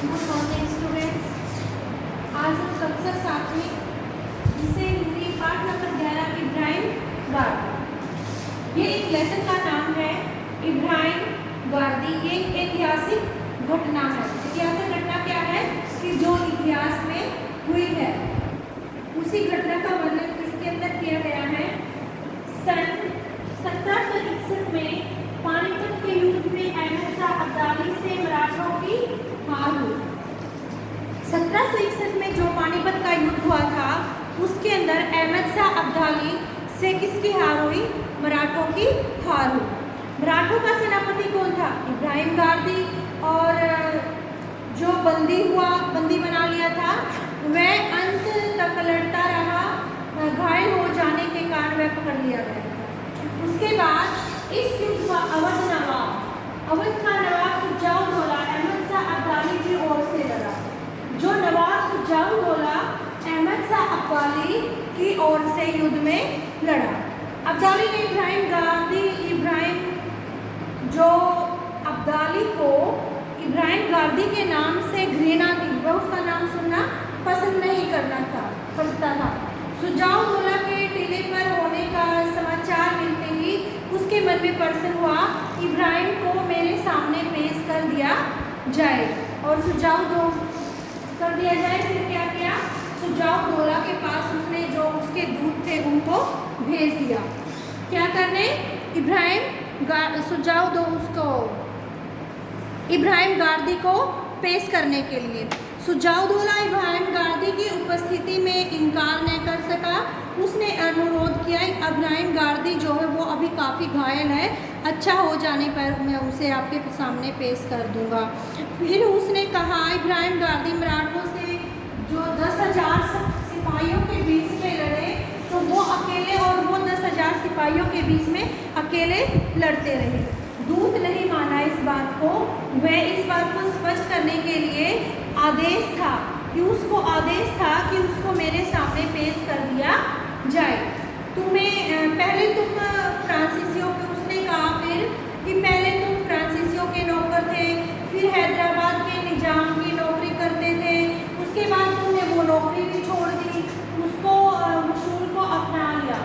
Good morning students. आज हम कक्षा 7वीं विषय हिंदी पाठ नंबर 11 इब्राहिम गार्दी। ये एक लेसन का नाम है इब्राहिम गार्दी। ये एक ऐतिहासिक घटना है। ऐतिहासिक घटना क्या है कि जो इतिहास में हुई है उसी घटना का वर्णन किसके अंदर किया गया है। सन 1761 में पानीपत के युद्ध में अहमद शाह अब्दाली से मराठों की हार हुई। 1761 में जो पानीपत का युद्ध हुआ था उसके अंदर अहमद शाह अब्दाली से किसकी हार हुई? मराठों की हार हुई। मराठों का सेनापति कौन था? इब्राहिम गार्दी। और जो बंदी बना लिया था वह अंत तक लड़ता रहा। घायल हो जाने के कारण वह पकड़ लिया गया था। उसके बाद इस युद्ध का अवध का नवाब सुजाउद्दौला अहमद शाह अब्दाली की ओर से लड़ा। जो नवाब सुजाउद्दौला अहमद शाह अब्दाली की ओर से युद्ध में लड़ा। अब्दाली ने जो अब्दाली को इब्राहिम गार्दी के नाम से घृणा थी, वह उसका नाम सुनना पसंद नहीं करता था। सुजाउद्दौला के टीले पर होने का समाचार मिलते ही उसके मन में प्रश्न हुआ, इब्राहिम को मेरे सामने पेश कर दिया जाए। और कर दिया जाए। फिर क्या किया? सुजाउद्दौला के पास उसने जो उसके दूत थे उनको भेज दिया। क्या करने? इब्राहिम गार्दी को पेश करने के लिए। सुजाउद्दौला इब्राहिम गार्दी की उपस्थिति में इनकार नहीं कर सका। उसने अनुरोध किया, इब्राहिम गार्दी जो है वो अभी काफ़ी घायल है, अच्छा हो जाने पर मैं उसे आपके सामने पेश कर दूंगा। फिर उसने कहा, इब्राहिम गार्दी मराठों से जो 10,000 सिपाहियों के बीच में लड़े तो वो अकेले, और वो 10,000 सिपाहियों के बीच में अकेले लड़ते रहे। दूत नहीं माना इस बात को। वह इस बात को स्पष्ट करने के लिए आदेश था कि उसको मेरे सामने पेश कर दिया जाए। पहले तुम फ्रांसीसियों के, उसने कहा फिर कि पहले तुम फ्रांसीसियों के नौकर थे, फिर हैदराबाद के निजाम की नौकरी करते थे, उसके बाद तुमने वो नौकरी भी छोड़ दी, उसूल को अपना लिया।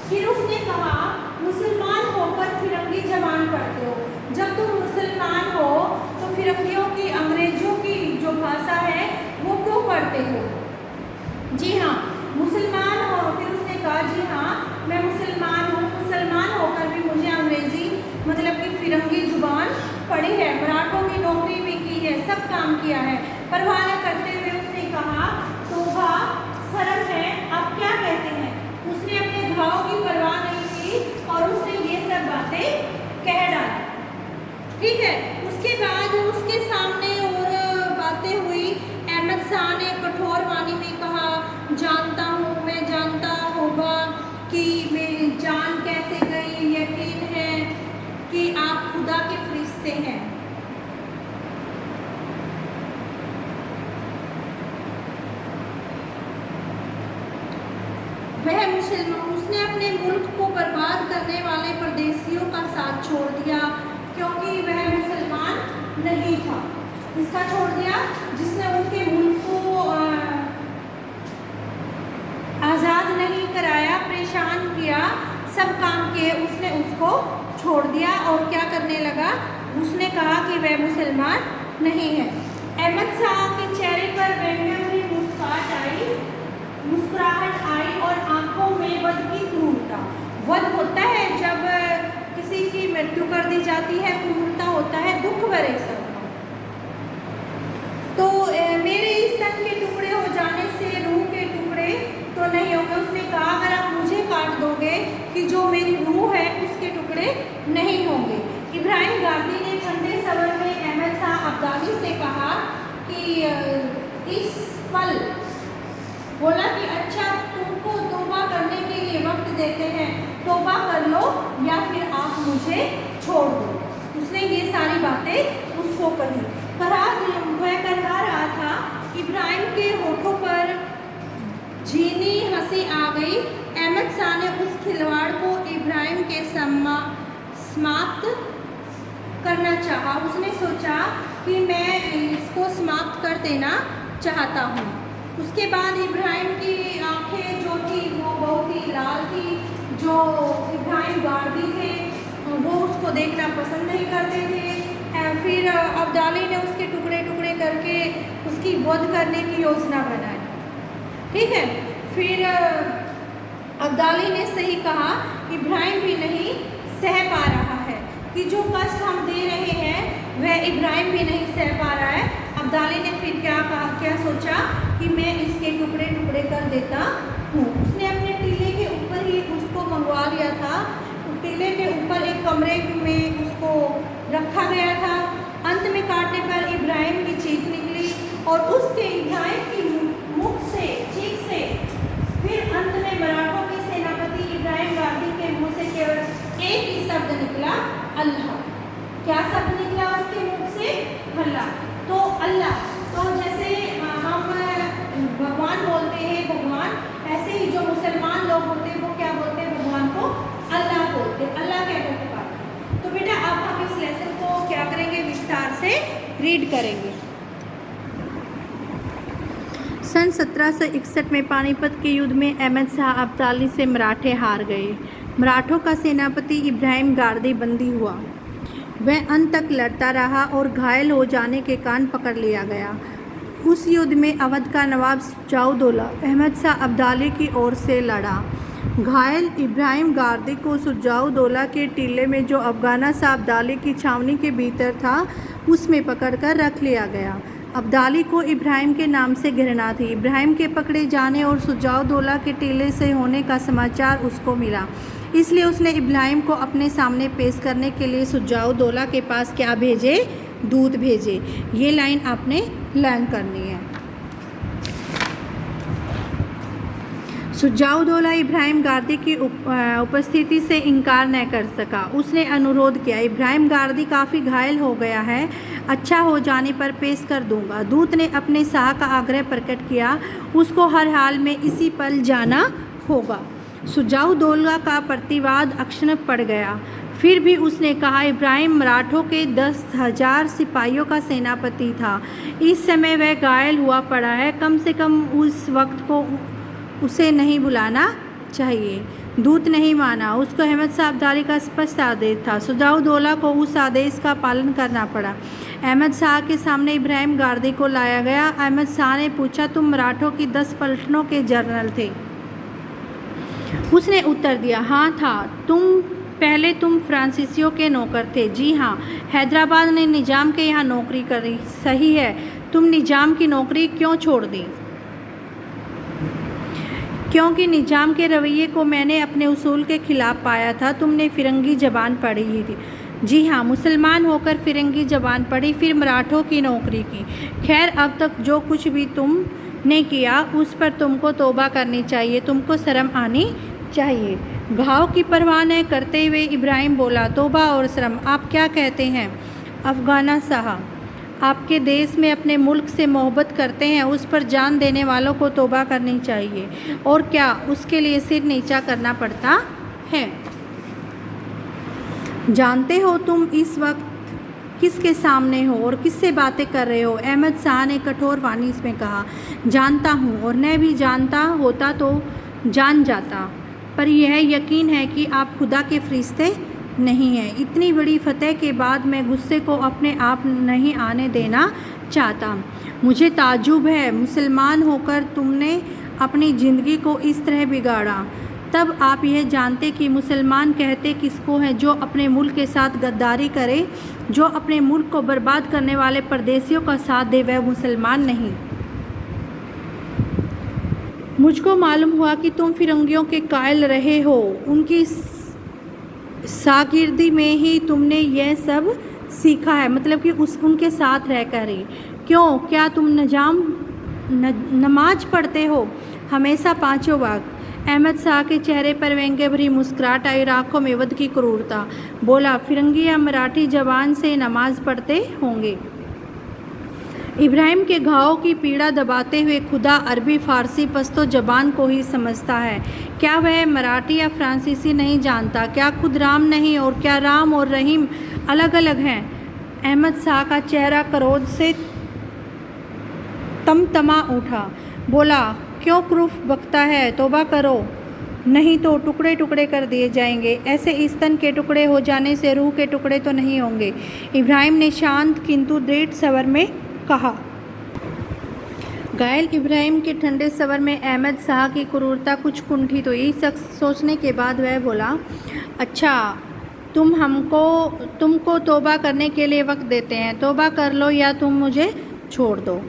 फिर उसने कहा, मुसलमान होकर फिरंगी जबान पढ़ते हो। जब तुम मुसलमान हो तो फिरंगियों की, अंग्रेजों की जो भाषा है वो क्यों पढ़ते हो? जी हाँ, मुसलमान हो। फिर उसने कहा, जी हाँ मैं मुसलमान हूँ, मुसलमान होकर भी मुझे अंग्रेजी मतलब कि फिरंगी जुबान पढ़ी है, मराठों की नौकरी भी की है, सब काम किया है। परवाह न करते हुए उसने कहा, तोबा शर्म है, आप क्या कहते हैं? उसने अपने घाव की परवाह नहीं की और उसने ये सब बातें कह डाली। ठीक है। उसके बाद उसके सामने और बातें हुई। अहमद शाह ने कठोर वाणी में कहा, जानता हूँ, मैं जानता होगा कि मेरी जान कैसे गई। यकीन है कि आप खुदा के फरिश्ते हैं। वह मुसलमान, उसने अपने मुल्क को बर्बाद करने वाले परदेशियों का साथ छोड़ दिया क्योंकि वह मुसलमान नहीं था। इसका छोड़ दिया जिसने उनके मुल्क को आज़ाद नहीं कराया, परेशान किया, सब काम किए, उसने उसको छोड़ दिया। और क्या करने लगा? उसने कहा कि वह मुसलमान नहीं है। अहमद शाह के चेहरे पर व्यंग्य भरी मुस्कुराहट आई और आंखों में वध की क्रूरता। वध होता है जब किसी की मृत्यु कर दी जाती है, क्रूरता होता है दुख भरे सब। तो मेरे इस तन के टुकड़े हो जाने से रूह के टुकड़े तो नहीं होंगे। उसने कहा, अगर आप मुझे काट दोगे कि जो मेरी रूह है उसके टुकड़े नहीं होंगे। इब्राहिम गार्दी ने ठंडे सवर में अहमद शाह अब्दाली से कहा कि इस पल बोला कि अच्छा, तुमको तौबा करने के लिए वक्त देते हैं, तौबा कर लो या फिर आप मुझे छोड़ दो। उसने ये सारी बातें उसको कही। वह करवा रहा था। इब्राहिम के होठों पर झीनी हंसी आ गई। अहमद शाह ने उस खिलवाड़ को इब्राहिम के समाप्त करना चाहा। उसने सोचा कि मैं इसको समाप्त कर देना चाहता हूँ। उसके बाद इब्राहिम की आंखें जो थी वो बहुत ही लाल थी। जो इब्राहिम गार्दी थे वो उसको देखना पसंद नहीं करते थे। फिर अब्दाली ने उसके टुकड़े टुकड़े करके उसकी वध करने की योजना बनाई। ठीक है, फिर अब्दाली ने सही कहा, इब्राहिम भी नहीं सह पा रहा है कि जो कष्ट हम दे रहे हैं वह इब्राहिम भी नहीं सह पा रहा है। अब्दाली ने फिर क्या सोचा कि मैं इसके टुकड़े टुकड़े कर देता हूँ। उसने अपने टीले के ऊपर ही उसको मंगवा लिया था। टीले के ऊपर एक कमरे में उसको रखा गया था। अंत में काटने पर इब्राहिम की चीख निकली और उसके इब्राहिम की मुख से चीख से फिर अंत में मराठों के सेनापति इब्राहिम गार्दी के मुंह से केवल एक ही शब्द निकला, अल्लाह। क्या शब्द निकला उसके मुख से? अल्लाह। तो अल्लाह, तो जैसे हम भगवान बोलते हैं भगवान, ऐसे ही जो मुसलमान लोग होते हैं वो क्या बोलते हैं भगवान को? अल्लाह बोलते हैं। अल्लाह कहकर पुकारते। तो बेटा अब हम इस लेसन को क्या करेंगे, विस्तार से रीड करेंगे। सन 1761 में पानीपत के युद्ध में अहमद शाह अब्दाली से मराठे हार गए। मराठों का सेनापति इब्राहिम गार्दी बंदी हुआ। वह अंत तक लड़ता रहा और घायल हो जाने के कारण पकड़ लिया गया। उस युद्ध में अवध का नवाब सुजाउद्दौला अहमद शाह अब्दाली की ओर से लड़ा। घायल इब्राहिम गार्दी को सुजाउद्दौला के टीले में जो अफगाना शाह अब्दाली की छावनी के भीतर था उसमें पकड़कर रख लिया गया। अब्दाली को इब्राहिम के नाम से घृणा थी। इब्राहिम के पकड़े जाने और सुजाउद्दौला के टीले से होने का समाचार उसको मिला, इसलिए उसने इब्राहिम को अपने सामने पेश करने के लिए सुजाउद्दौला के पास क्या भेजे? दूत भेजे। ये लाइन आपने लर्न करनी है। सुजाउद्दौला इब्राहिम गार्दी की उपस्थिति से इनकार न कर सका। उसने अनुरोध किया, इब्राहिम गार्दी काफ़ी घायल हो गया है, अच्छा हो जाने पर पेश कर दूंगा। दूत ने अपने शाह का आग्रह प्रकट किया, उसको हर हाल में इसी पल जाना होगा। सुजाउद्दौला का प्रतिवाद अक्षुण्ण पड़ गया। फिर भी उसने कहा, इब्राहिम मराठों के 10,000 सिपाहियों का सेनापति था। इस समय वह घायल हुआ पड़ा है, कम से कम उस वक्त को उसे नहीं बुलाना चाहिए। दूत नहीं माना। उसको अहमद शाह अब्दाली का स्पष्ट आदेश था। सुजाउद्दौला को उस आदेश का पालन करना पड़ा। अहमद शाह के सामने इब्राहिम गार्दी को लाया गया। अहमद शाह ने पूछा, तुम मराठों की 10 पलटनों के जनरल थे? उसने उत्तर दिया, हाँ था। पहले तुम फ्रांसीसियों के नौकर थे? जी हाँ। हैदराबाद ने निजाम के यहाँ नौकरी करी? सही है। तुम निजाम की नौकरी क्यों छोड़ दी? क्योंकि निजाम के रवैये को मैंने अपने उसूल के खिलाफ पाया था। तुमने फिरंगी ज़बान पढ़ी ही थी? जी हाँ। मुसलमान होकर फिरंगी ज़बान पढ़ी, फिर मराठों की नौकरी की। खैर, अब तक जो कुछ भी तुमने किया उस पर तुमको तौबा करनी चाहिए, तुमको शर्म आनी चाहिए। घाव की परवाह न करते हुए इब्राहिम बोला, तौबा और शर्म, आप क्या कहते हैं? अफगाना साहब, आपके देश में अपने मुल्क से मोहब्बत करते हैं, उस पर जान देने वालों को तौबा करनी चाहिए। और क्या उसके लिए सिर नीचा करना पड़ता है? जानते हो तुम इस वक्त किसके सामने हो और किससे बातें कर रहे हो? अहमद शाह ने कठोर वाणी में कहा, जानता हूँ, और न भी जानता होता तो जान जाता, पर यह यकीन है कि आप खुदा के फरिश्ते नहीं है। इतनी बड़ी फतह के बाद मैं गुस्से को अपने आप नहीं आने देना चाहता। मुझे ताज्जुब है, मुसलमान होकर तुमने अपनी ज़िंदगी को इस तरह बिगाड़ा। तब आप यह जानते कि मुसलमान कहते किसको हैं? जो अपने मुल्क के साथ गद्दारी करे, जो अपने मुल्क को बर्बाद करने वाले परदेशियों का साथ दे, वह मुसलमान नहीं। मुझको मालूम हुआ कि तुम फिरंगियों के कायल रहे हो। उनकी शागिर्दी में ही तुमने यह सब सीखा है, मतलब कि उनके साथ रहकर ही। क्यों? क्या तुम नमाज पढ़ते हो? हमेशा 5 वक्त। अहमद शाह के चेहरे पर व्यंग्य भरी मुस्कुराहट आई और आंखों में वध की क्रूरता। बोला, फिरंगी या मराठी जबान से नमाज पढ़ते होंगे? इब्राहिम के घावों की पीड़ा दबाते हुए, खुदा अरबी, फारसी, पश्तो जबान को ही समझता है। क्या वह मराठी या फ्रांसीसी नहीं जानता? क्या खुद राम नहीं? और क्या राम और रहीम अलग अलग हैं? अहमद शाह का चेहरा क्रोध से तमतमा उठा। बोला, क्यों कुफ्र बकता है, तौबा करो, नहीं तो टुकड़े टुकड़े कर दिए जाएंगे। ऐसे स्तन के टुकड़े हो जाने से रूह के टुकड़े तो नहीं होंगे। इब्राहिम ने शांत किंतु दृढ़ स्वर में कहा। घायल इब्राहिम के ठंडे स्वर में अहमद शाह की क्रूरता कुछ कुंठित हुई। सोचने के बाद वह बोला, अच्छा, तुमको तौबा करने के लिए वक्त देते हैं, तौबा कर लो या तुम मुझे छोड़ दो।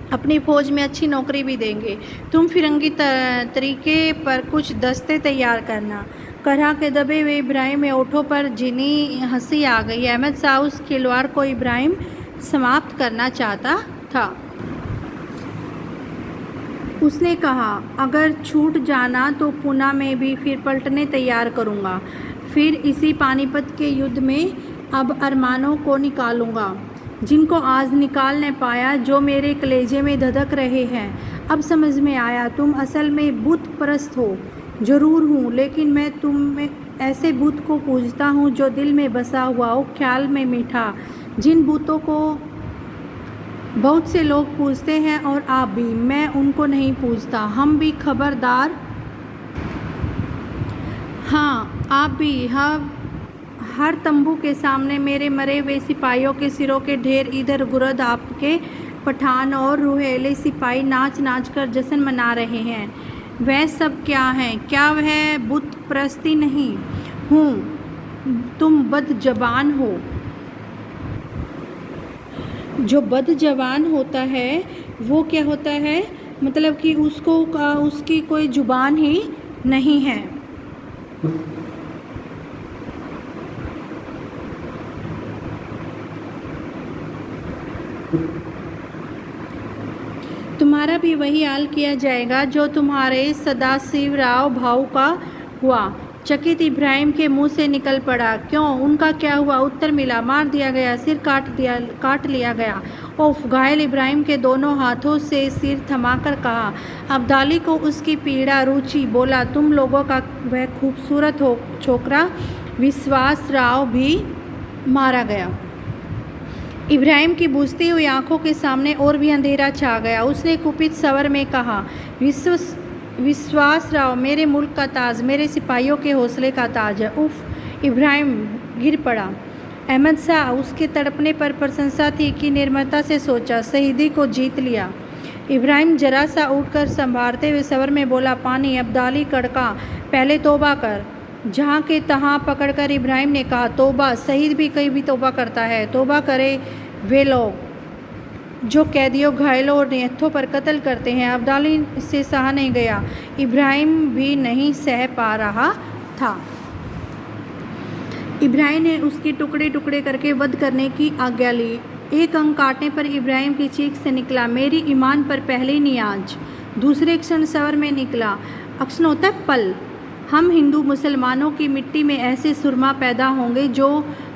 अपनी फ़ौज में अच्छी नौकरी भी देंगे। तुम फिरंगी तरीके पर कुछ दस्ते तैयार करना। करहा के दबे हुए इब्राहिम में ओठों पर जिनी हंसी आ गई। अहमद शाह उस खिलवाड़ को इब्राहिम समाप्त करना चाहता था। उसने कहा, अगर छूट जाना तो पुणे में भी फिर पलटने तैयार करूँगा। फिर इसी पानीपत के युद्ध में अब अरमानों को निकालूंगा जिनको आज निकाल न पाया, जो मेरे कलेजे में धधक रहे हैं। अब समझ में आया, तुम असल में बुत परस्त हो। ज़रूर हूँ, लेकिन मैं तुम में ऐसे बुत को पूजता हूँ जो दिल में बसा हुआ हो, ख्याल में मीठा। जिन बुतों को बहुत से लोग पूजते हैं और आप भी, मैं उनको नहीं पूजता। हम भी खबरदार। हाँ, आप भी। हाँ, हर तंबू के सामने मेरे मरे हुए सिपाहियों के सिरों के ढेर इधर गुर्द आपके पठान और रुहेले सिपाही नाच नाच कर जश्न मना रहे हैं। वह सब क्या हैं? क्या वह बुत परस्ती नहीं? हूँ। तुम बदजबान हो। जो बदजबान होता है वो क्या होता है? मतलब कि उसकी कोई जुबान ही नहीं है। तुम्हारा भी वही हाल किया जाएगा जो तुम्हारे सदाशिवराव भाऊ का हुआ। चकित इब्राहिम के मुंह से निकल पड़ा, क्यों, उनका क्या हुआ? उत्तर मिला, मार दिया गया, सिर काट लिया गया। ओफ! घायल इब्राहिम के दोनों हाथों से सिर थमाकर कहा। अब्दाली को उसकी पीड़ा रुचि। बोला, तुम लोगों का वह खूबसूरत हो छोकरा विश्वास राव भी मारा गया। इब्राहिम की बुझती हुई आंखों के सामने और भी अंधेरा छा गया। उसने कुपित स्वर में कहा, विश्वास राव मेरे मुल्क का ताज, मेरे सिपाहियों के हौसले का ताज है। उफ! इब्राहिम गिर पड़ा। अहमद शाह उसके तड़पने पर प्रशंसा थी कि निर्ममता से सोचा, शहीदी को जीत लिया। इब्राहिम जरा सा उठकर संभारते हुए स्वर में बोला, पानी। अब्दाली कड़का, पहले तौबा कर। जहाँ के तहाँ पकड़कर इब्राहिम ने कहा, तौबा? शहीद भी कहीं भी तौबा करता है। तौबा करे वे लोग जो कैदियों, घायलों और निहत्थों पर कत्ल करते हैं। अब्दाली से सहा नहीं गया। इब्राहिम भी नहीं सह पा रहा था। इब्राहिम ने उसकी टुकड़े टुकड़े करके वध करने की आज्ञा ली। एक अंग काटने पर इब्राहिम की चीख से निकला, मेरी ईमान पर पहली नियाज। दूसरे क्षण स्वर में निकला, अक्षण होता है पल। हम हिंदू मुसलमानों की मिट्टी में ऐसे सुरमा पैदा होंगे जो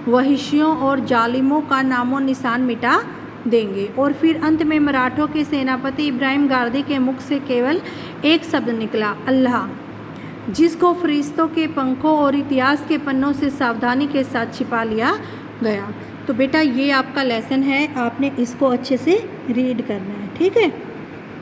वहिशियों और जालिमों का नामो निशान मिटा देंगे। और फिर अंत में मराठों के सेनापति इब्राहिम गारदी के मुख से केवल एक शब्द निकला, अल्लाह, जिसको फरिश्तों के पंखों और इतिहास के पन्नों से सावधानी के साथ छिपा लिया गया। तो बेटा ये आपका लेसन है, आपने इसको अच्छे से रीड करना है, ठीक है।